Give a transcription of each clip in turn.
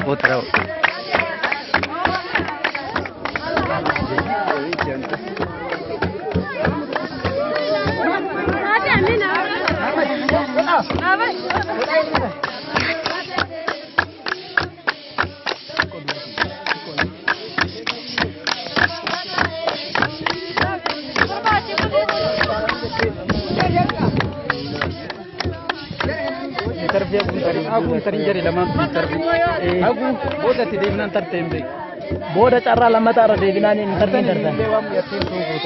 Otra. Aku sering jadi lama aku boda tidak benar tertembe boda cara lama cara di benar ini tertembe lewam ya tim tunggu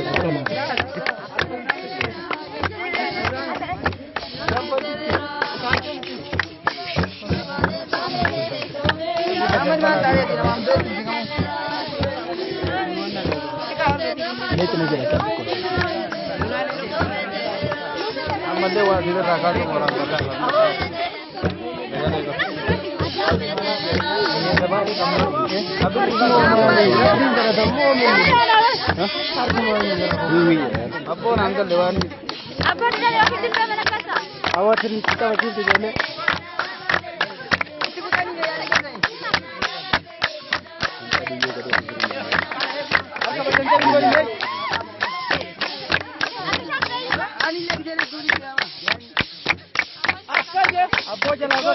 Apa nanti dewan? Apa dari aku di mana kata? Awak cerita waktu itu dulu. Apa je lagu?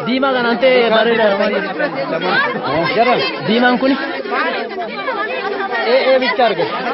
Dima kan nanti baru dah. Dima kuni. Bicara ke.